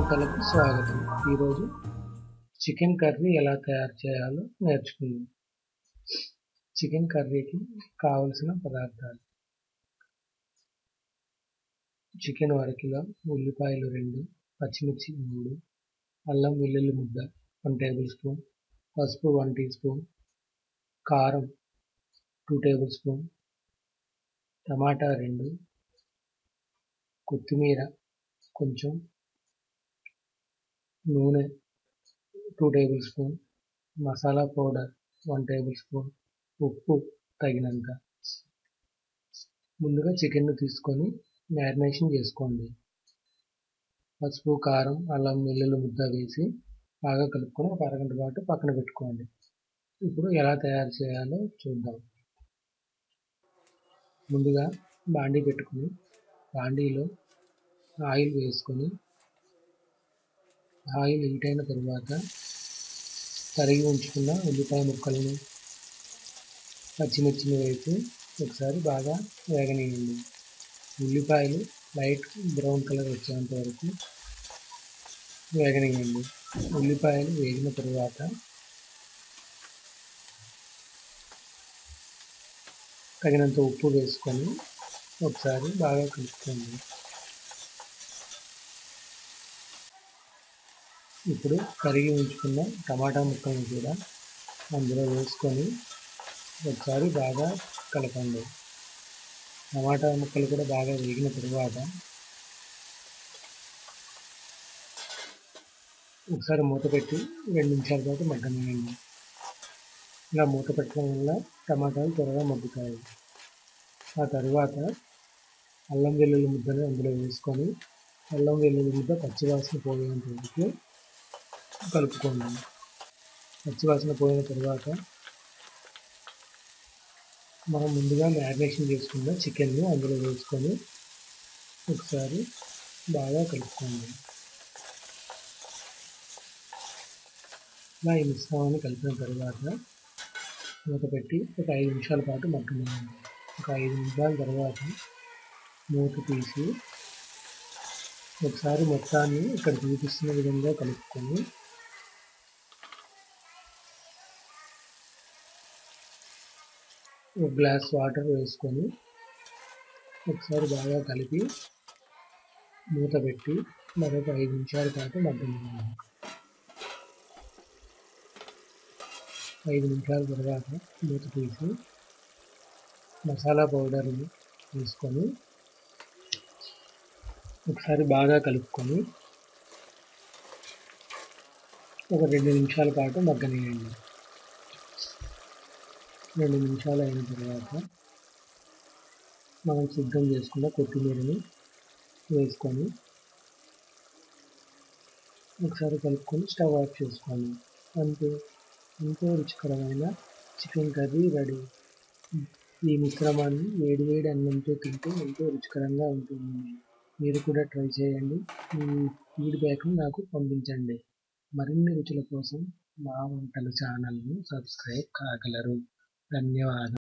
వంటలకు స్వాగతం. ఈరోజు చికెన్ కర్రీ ఎలా తయారు చేయాలో నేర్చుకుందాం. చికెన్ కర్రీకి కావలసిన పదార్థాలు: చికెన్ 1 కిలో, ఉల్లిపాయలు 2, పచ్చిమిర్చి 3, అల్లం వెల్లుల్లి ముద్ద 1 టేబుల్ స్పూన్, పసుపు 1 టీ స్పూన్, కారం 2 టేబుల్ స్పూన్, టమాటా 2, కొత్తిమీర కొంచెం, నూనె 2 table spoon, masala powder 1 table spoon, ఉప్పు తగినంత. ముందుగా చికెన్ తీసుకొని మ్యారినేషన్ చేసుకోండి. పసుపు, కారం, అల్లం వెల్లుల్లి ముద్ద వేసి బాగా కలుపుకొని ఒక అరగంట పాటు పక్కన పెట్టుకోండి. ఇప్పుడు ఎలా తయారు చేయాలో చూద్దాం. ముందుగా బాండీ పెట్టుకొని బాండీలో ఆయిల్ వేసుకొని ఆయిల్ హీట్ అయిన తరువాత తరిగి ఉంచుకున్న ఉల్లిపాయ ముక్కలను, పచ్చిమిర్చిని వేసి ఒకసారి బాగా వేగనీయండి. ఉల్లిపాయలు లైట్ బ్రౌన్ కలర్ వచ్చేంత వరకు వేగనీయండి. ఉల్లిపాయలు వేగిన తరువాత తగినంత ఉప్పు వేసుకొని ఒకసారి బాగా కలుపుకోండి. ఇప్పుడు కరిగి ఉంచుకున్న టమాటా ముక్కలను కూడా అందులో వేసుకొని ఒకసారి బాగా కలపండి. టమాటా ముక్కలు కూడా బాగా వేగిన తరువాత ఒకసారి మూత పెట్టి 2 నిమిషాల పాటు మగ్గనివ్వండి. ఇలా మూత పెట్టడం వల్ల టమాటాలు త్వరగా మగ్గుతాయి. ఆ తరువాత అల్లం వెల్లుల్లి ముద్దను అందులో వేసుకొని అల్లం వెల్లుల్లి ముద్ద పచ్చివాసన పోయేంత వరకు కలుపుకోండి. పచ్చివాసన పోయిన తరువాత మనం ముందుగా మ్యారినేషన్ చేసుకున్న చికెన్ని అందులో వేసుకొని ఒకసారి బాగా కలుపుకోండి. ఇలా ఈ మిశ్రమాన్ని కలిపిన తరువాత మూత పెట్టి ఒక 5 నిమిషాల పాటు మగ్గనివ్వండి. ఒక 5 నిమిషాల తర్వాత మూత తీసి ఒకసారి మొత్తాన్ని ఇక్కడ చూపిస్తున్న విధంగా కలుపుకొని ఒక గ్లాస్ వాటర్ వేసుకొని ఒకసారి బాగా కలిపి మూత పెట్టి మరొక 5 నిమిషాల పాటు మగ్గనివ్వండి. 5 నిమిషాల తర్వాత మూత తీసి మసాలా పౌడర్ని వేసుకొని ఒకసారి బాగా కలుపుకొని ఒక 2 నిమిషాల పాటు మగ్గనివ్వండి. 2 నిమిషాలు అయిన తర్వాత మనం సిద్ధం చేసుకున్న కొత్తిమీరని వేసుకొని ఒకసారి కలుపుకొని స్టవ్ ఆఫ్ చేసుకోండి. అంతే, ఎంతో రుచికరమైన చికెన్ కర్రీ రెడీ. ఈ మిశ్రమాన్ని వేడివేడి అన్నంతో తింటే ఎంతో రుచికరంగా ఉంటుంది. మీరు కూడా ట్రై చేయండి. మీ ఫీడ్బ్యాక్ని నాకు పంపించండి. మరిన్ని రుచుల కోసం మా వంటలు ఛానల్ను సబ్స్క్రైబ్ కాగలరు. ధన్యవాదాలు.